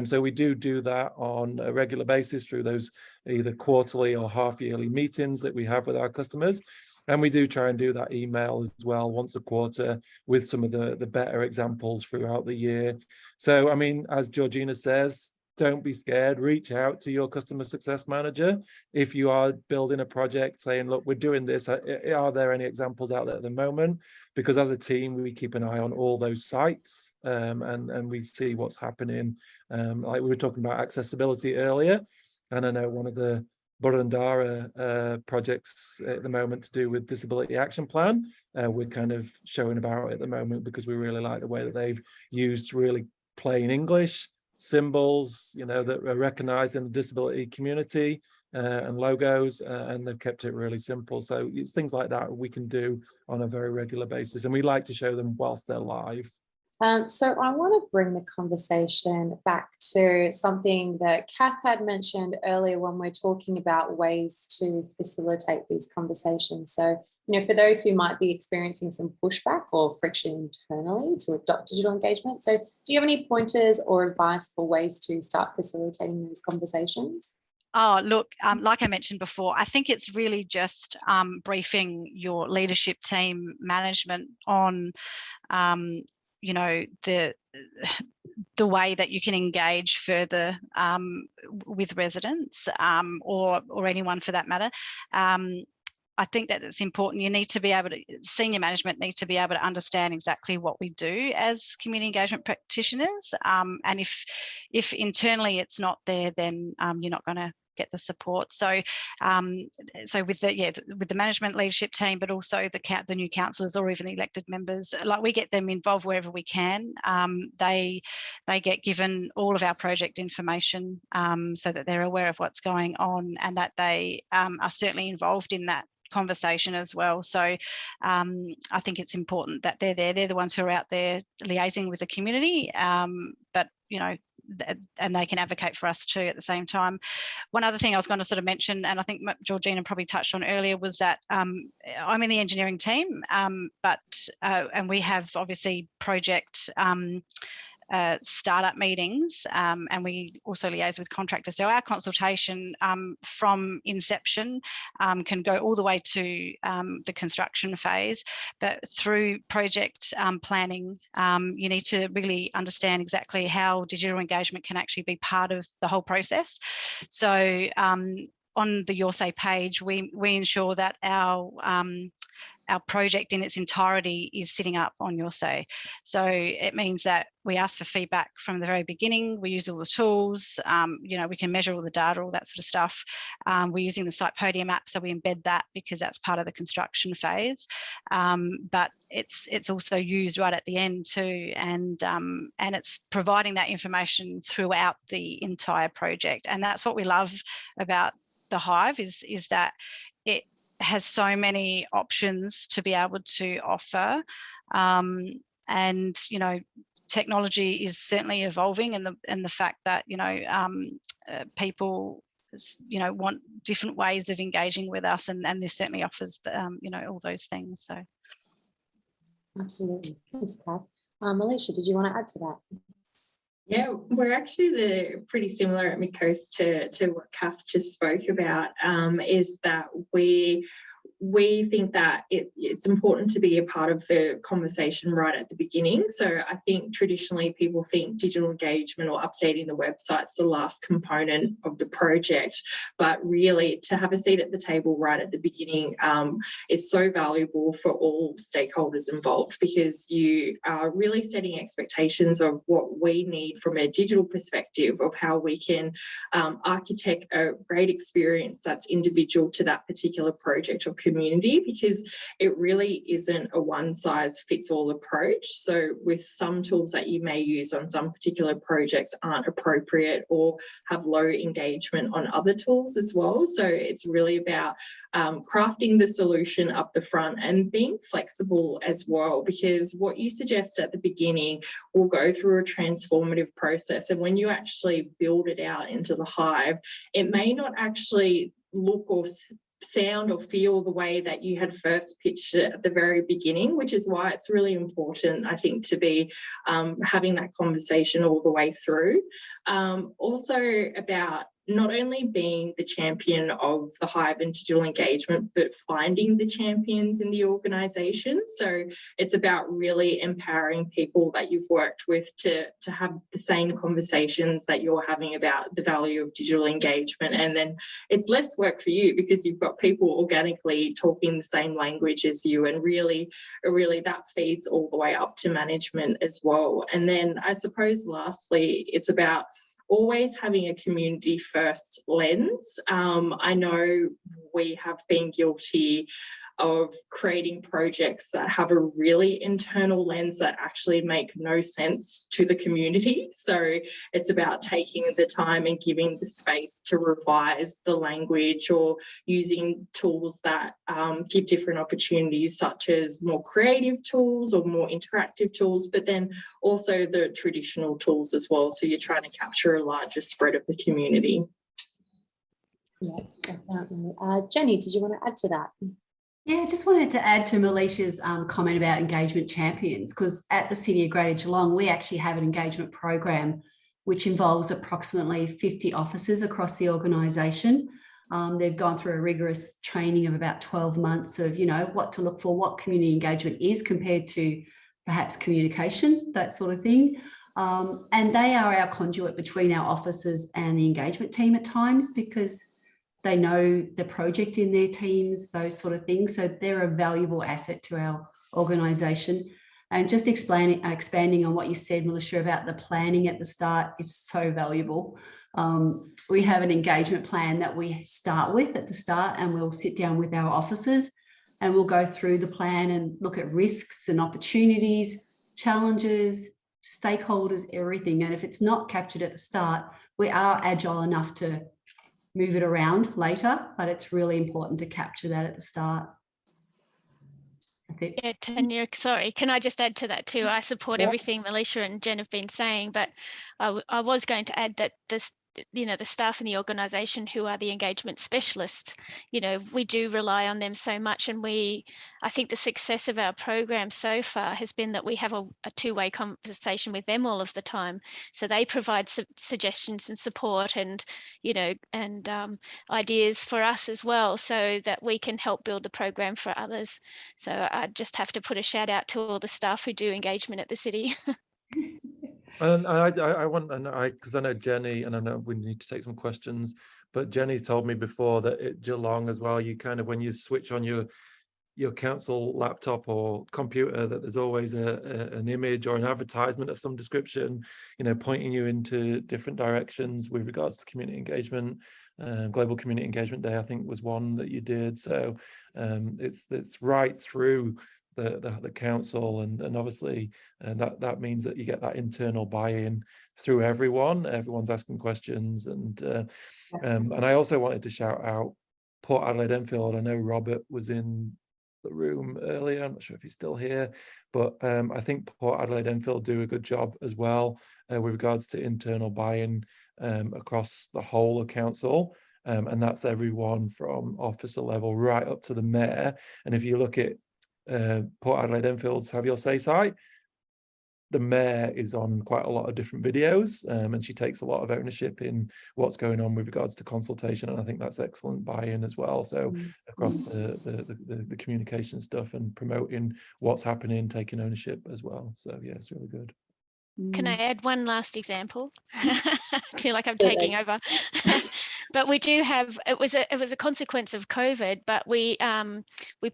So we do that on a regular basis through those either quarterly or half-yearly meetings that we have with our customers. And we do try and do that email as well once a quarter with some of the better examples throughout the year. So, I mean, as Georgina says, don't be scared. Reach out to your customer success manager if you are building a project, saying, look, we're doing this. Are there any examples out there at the moment? Because as a team, we keep an eye on all those sites, and we see what's happening. Like we were talking about accessibility earlier, and I know one of the Burundara projects at the moment to do with Disability Action Plan, we're kind of showing about at the moment, because we really like the way that they've used really plain English symbols, you know, that are recognized in the disability community, and logos, and they've kept it really simple. So it's things like that we can do on a very regular basis, and we like to show them whilst they're live. So I want to bring the conversation back to something that Kath had mentioned earlier when we're talking about ways to facilitate these conversations. So, you know, for those who might be experiencing some pushback or friction internally to adopt digital engagement. So do you have any pointers or advice for ways to start facilitating those conversations? Oh, look, like I mentioned before, I think it's really just briefing your leadership team, management on you know, the way that you can engage further with residents, or anyone for that matter. I think that it's important. You need to be able to, senior management needs to be able to understand exactly what we do as community engagement practitioners. And if internally it's not there, then you're not going to get the support. So with the management leadership team, but also the new councillors or even the elected members, like we get them involved wherever we can. They get given all of our project information, so that they're aware of what's going on, and that they are certainly involved in that conversation as well. So I think it's important that they're there. They're the ones who are out there liaising with the community, but you know, and they can advocate for us too at the same time. One other thing I was going to sort of mention, and I think Georgina probably touched on earlier, was that I'm in the engineering team, and we have obviously project startup meetings, and we also liaise with contractors. So our consultation from inception can go all the way to the construction phase, but through project planning, you need to really understand exactly how digital engagement can actually be part of the whole process. So on the Your Say page, we ensure that our project in its entirety is sitting up on Your Say. So it means that we ask for feedback from the very beginning. We use all the tools, you know, we can measure all the data, all that sort of stuff. We're using the site podium app, so we embed that because that's part of the construction phase. But it's also used right at the end too, and it's providing that information throughout the entire project. And that's what we love about the Hive, is that it has so many options to be able to offer, and you know, technology is certainly evolving, and the fact that, you know, people, you know, want different ways of engaging with us, and this certainly offers you know, all those things. So Absolutely, thanks, Kath. Alicia, did you want to add to that? Yeah, we're actually pretty similar at Midcoast to what Kath just spoke about, is that we think that it's important to be a part of the conversation right at the beginning. So I think traditionally people think digital engagement or updating the website's the last component of the project, but really to have a seat at the table right at the beginning is so valuable for all stakeholders involved, because you are really setting expectations of what we need from a digital perspective of how we can architect a great experience that's individual to that particular project or community, because it really isn't a one-size-fits-all approach. So with some tools that you may use on some particular projects aren't appropriate or have low engagement on other tools as well. So it's really about crafting the solution up the front and being flexible as well, because what you suggest at the beginning will go through a transformative process, and when you actually build it out into the Hive, it may not actually look or sound or feel the way that you had first pitched it at the very beginning, which is why it's really important, I think, to be having that conversation all the way through. Also about not only being the champion of the Hive and digital engagement, but finding the champions in the organisation. So it's about really empowering people that you've worked with to have the same conversations that you're having about the value of digital engagement. And then it's less work for you because you've got people organically talking the same language as you, and really that feeds all the way up to management as well. And then I suppose lastly, it's about always having a community first lens. I know we have been guilty of creating projects that have a really internal lens that actually make no sense to the community. So it's about taking the time and giving the space to revise the language, or using tools that give different opportunities, such as more creative tools or more interactive tools, but then also the traditional tools as well. So you're trying to capture a larger spread of the community. Yes, definitely. Jenny, did you want to add to that? Yeah, just wanted to add to Melicia's comment about engagement champions, because at the City of Greater Geelong, we actually have an engagement program which involves approximately 50 officers across the organisation. They've gone through a rigorous training of about 12 months of, what to look for, what community engagement is compared to perhaps communication, that sort of thing. And they are our conduit between our officers and the engagement team at times, because they know the project in their teams, those sort of things. So they're a valuable asset to our organisation. And just expanding on what you said, Melissa, about the planning at the start is so valuable. We have an engagement plan that we start with at the start, and we'll sit down with our officers and we'll go through the plan and look at risks and opportunities, challenges, stakeholders, everything. And if it's not captured at the start, we are agile enough to move it around later, but it's really important to capture that at the start. Yeah, Tanya, sorry, can I just add to that too? I support everything Melissa and Jen have been saying, but I was going to add that this, the staff in the organisation who are the engagement specialists, we do rely on them so much. And I think the success of our program so far has been that we have a two-way conversation with them all of the time. So they provide suggestions and support and, ideas for us as well, so that we can help build the program for others. So I just have to put a shout out to all the staff who do engagement at the city. And because I know Jenny, and I know we need to take some questions, but Jenny's told me before that at Geelong as well, you kind of, when you switch on your council laptop or computer, that there's always an image or an advertisement of some description, pointing you into different directions with regards to community engagement. Global Community Engagement Day, I think, was one that you did. So it's right through the council, and obviously that means that you get that internal buy-in through everyone's asking questions. And I also wanted to shout out Port Adelaide Enfield. I know Robert was in the room earlier, I'm not sure if he's still here, but I think Port Adelaide Enfield do a good job as well with regards to internal buy-in across the whole of council. And that's everyone from officer level right up to the mayor. And if you look at Port Adelaide Enfield's Have Your Say site, the mayor is on quite a lot of different videos, and she takes a lot of ownership in what's going on with regards to consultation, and I think that's excellent buy-in as well. So across the communication stuff and promoting what's happening, taking ownership as well. So yeah, it's really good. Can I add one last example? I feel like I'm taking over. But we do have, it was a consequence of COVID, but we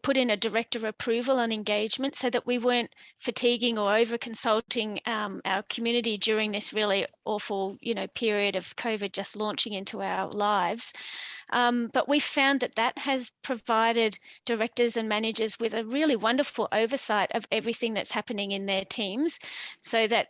put in a director approval on engagement so that we weren't fatiguing or over consulting our community during this really awful, period of COVID just launching into our lives. But we found that has provided directors and managers with a really wonderful oversight of everything that's happening in their teams, so that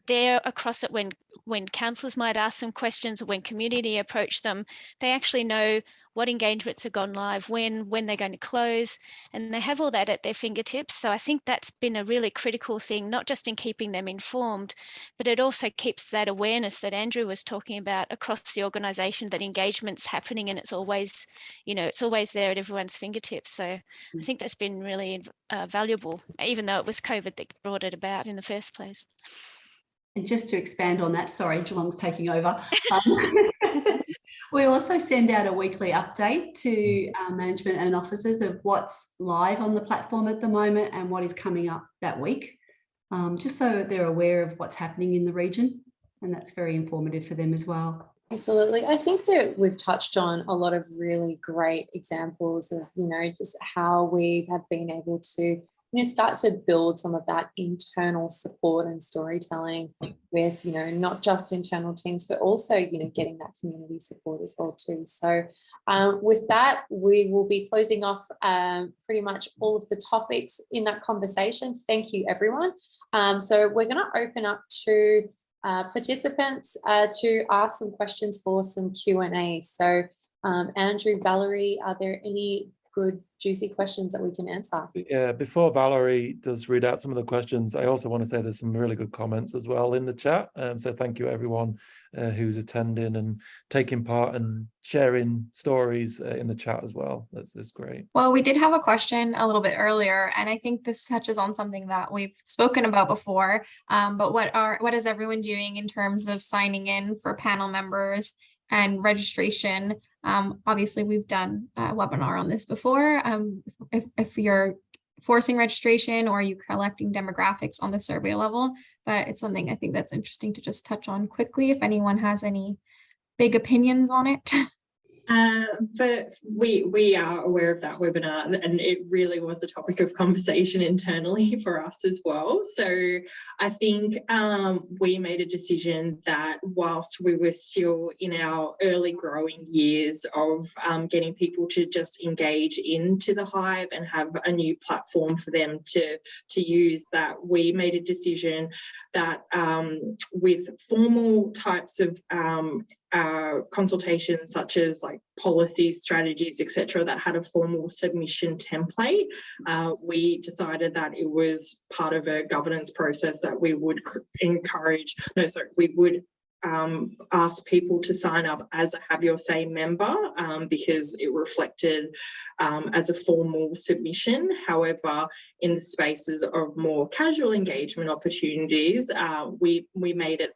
they're across it when councillors might ask them questions, or when community approach them, they actually know what engagements have gone live, when they're going to close, and they have all that at their fingertips. So I think that's been a really critical thing, not just in keeping them informed, but it also keeps that awareness that Andrew was talking about across the organisation, that engagement's happening and it's always, it's always there at everyone's fingertips. So I think that's been really valuable, even though it was COVID that brought it about in the first place. And just to expand on that, sorry, Geelong's taking over. We also send out a weekly update to management and officers of what's live on the platform at the moment and what is coming up that week, just so they're aware of what's happening in the region, and that's very informative for them as well. Absolutely. I think that we've touched on a lot of really great examples of, just how we have been able to, start to build some of that internal support and storytelling with, not just internal teams, but also, getting that community support as well too. So with that, we will be closing off pretty much all of the topics in that conversation. Thank you, everyone. So we're going to open up to participants to ask some questions for some Q&A. So Andrew, Valerie, are there any good juicy questions that we can answer? Yeah, before Valerie does read out some of the questions, I also want to say there's some really good comments as well in the chat. So thank you everyone who's attending and taking part and sharing stories in the chat as well. That's great. Well, we did have a question a little bit earlier, and I think this touches on something that we've spoken about before. But what is everyone doing in terms of signing in for panel members and registration? Obviously, we've done a webinar on this before. If you're forcing registration or you collecting demographics on the survey level, but it's something I think that's interesting to just touch on quickly if anyone has any big opinions on it. But we are aware of that webinar, and it really was a topic of conversation internally for us as well. So I think we made a decision that whilst we were still in our early growing years of getting people to just engage into the Hive and have a new platform for them to use, that we made a decision that with formal types of consultations such as like policies, strategies, etc., that had a formal submission template, we decided that it was part of a governance process that we would we would ask people to sign up as a Have Your Say member because it reflected as a formal submission. However, in the spaces of more casual engagement opportunities, we made it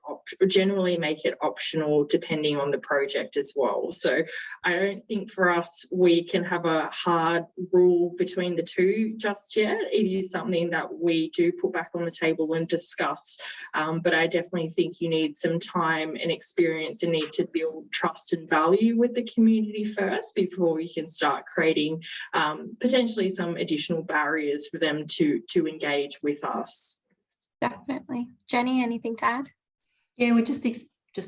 generally make it optional depending on the project as well. So I don't think for us we can have a hard rule between the two just yet. It is something that we do put back on the table and discuss, but I definitely think you need some time and experience and need to build trust and value with the community first before you can start creating potentially some additional barriers for them to engage with us. Definitely. Jenny, anything to add? Yeah, we just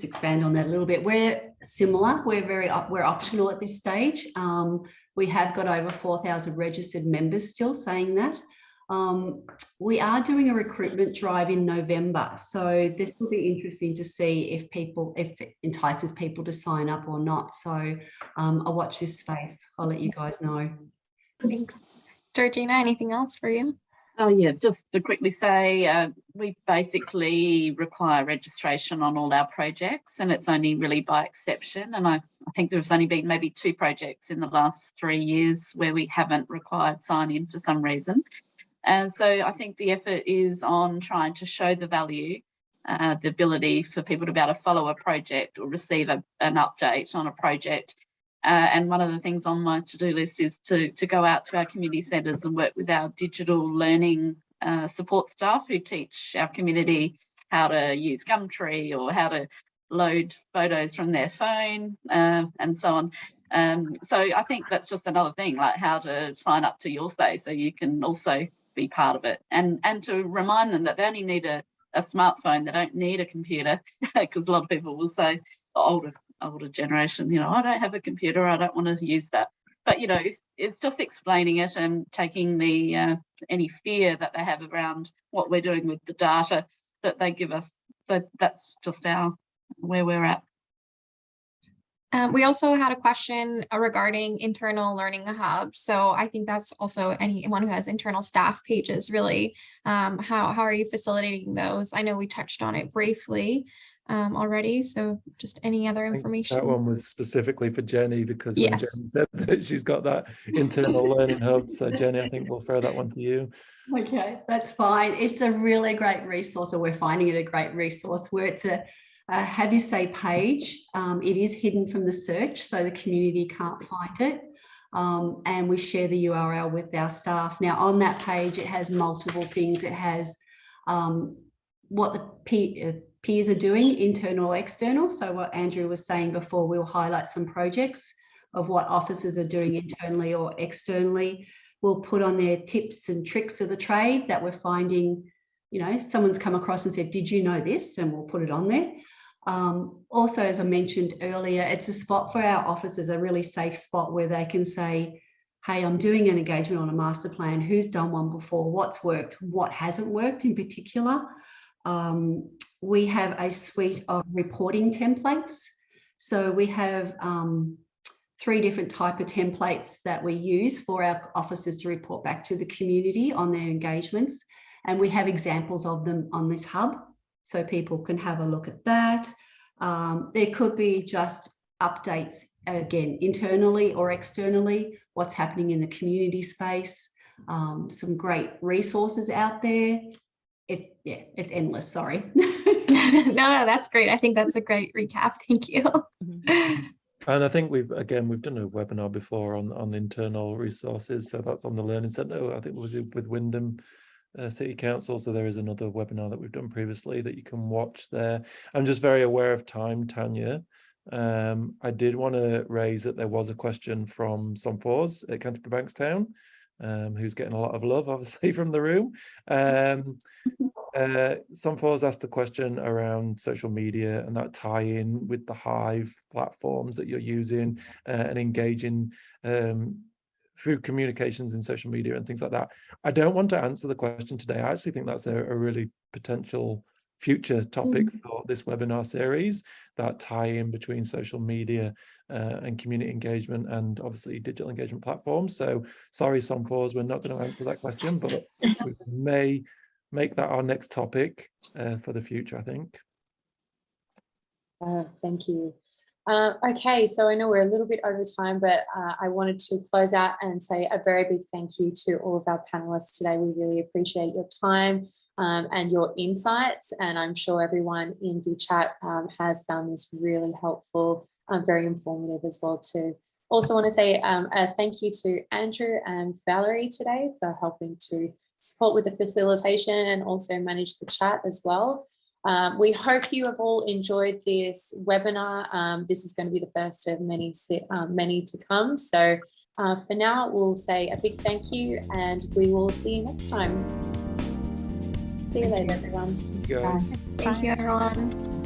expand on that a little bit. We're similar. We're optional at this stage. We have got over 4,000 registered members still, saying that. We are doing a recruitment drive in November, so this will be interesting to see if it entices people to sign up or not. So I'll watch this space. I'll let you guys know. Thanks. Georgina, anything else for you? Oh yeah, just to quickly say, we basically require registration on all our projects, and it's only really by exception. And I think there's only been maybe 2 projects in the last 3 years where we haven't required sign-in for some reason. And so I think the effort is on trying to show the value, the ability for people to be able to follow a project or receive an update on a project. And one of the things on my to-do list is to go out to our community centres and work with our digital learning support staff who teach our community how to use Gumtree or how to load photos from their phone and so on. So I think that's just another thing, like how to sign up to Your Say so you can also be part of it, and to remind them that they only need a smartphone, they don't need a computer, because a lot of people will say, older generation, I don't have a computer, I don't want to use that. But it's just explaining it and taking the any fear that they have around what we're doing with the data that they give us. So that's just where we're at. We also had a question regarding internal learning hub. So I think that's also anyone who has internal staff pages, really. How are you facilitating those? I know we touched on it briefly already. So just any other information? That one was specifically for Jenny, because when Yes. Jenny said that she's got that internal learning hub. So Jenny, I think we'll throw that one to you. Okay, that's fine. It's a really great resource, or we're finding it a great resource where it's Have Your Say page. It is hidden from the search, so the community can't find it. And we share the URL with our staff. Now, on that page, it has multiple things. It has what the peers are doing, internal or external. So what Andrew was saying before, we'll highlight some projects of what officers are doing internally or externally. We'll put on their tips and tricks of the trade that we're finding, you know, someone's come across and said, did you know this? And we'll put it on there. Also, as I mentioned earlier, it's a spot for our officers, a really safe spot where they can say, hey, I'm doing an engagement on a master plan. Who's done one before? What's worked? What hasn't worked in particular? We have a suite of reporting templates. So we have 3 different type of templates that we use for our officers to report back to the community on their engagements. And we have examples of them on this hub, so people can have a look at that. There could be just updates, again, internally or externally, what's happening in the community space, some great resources out there. It's endless, sorry. No, that's great. I think that's a great recap. Thank you. And I think we've done a webinar before on internal resources. So that's on the Learning Centre. I think it was with Wyndham City Council. So there is another webinar that we've done previously that you can watch there. I'm just very aware of time, Tanya. I did want to raise that there was a question from Somfors at Canterbury Bankstown, who's getting a lot of love, obviously, from the room. Somfors asked the question around social media and that tie-in with the Hive platforms that you're using and engaging through communications in social media and things like that. I don't want to answer the question today. I actually think that's a really potential future topic for this webinar series, that tie-in between social media and community engagement and obviously digital engagement platforms. So sorry, Somfors, we're not going to answer that question, but we may make that our next topic for the future, I think. Thank you. Okay, so I know we're a little bit over time, but I wanted to close out and say a very big thank you to all of our panelists today. We really appreciate your time and your insights, and I'm sure everyone in the chat has found this really helpful, very informative as well too. Also want to say a thank you to Andrew and Valerie today for helping to support with the facilitation and also manage the chat as well. We hope you have all enjoyed this webinar. This is going to be the first of many to come. So for now, we'll say a big thank you and we will see you next time. See you later, everyone. Thank you, guys. Thank you, everyone.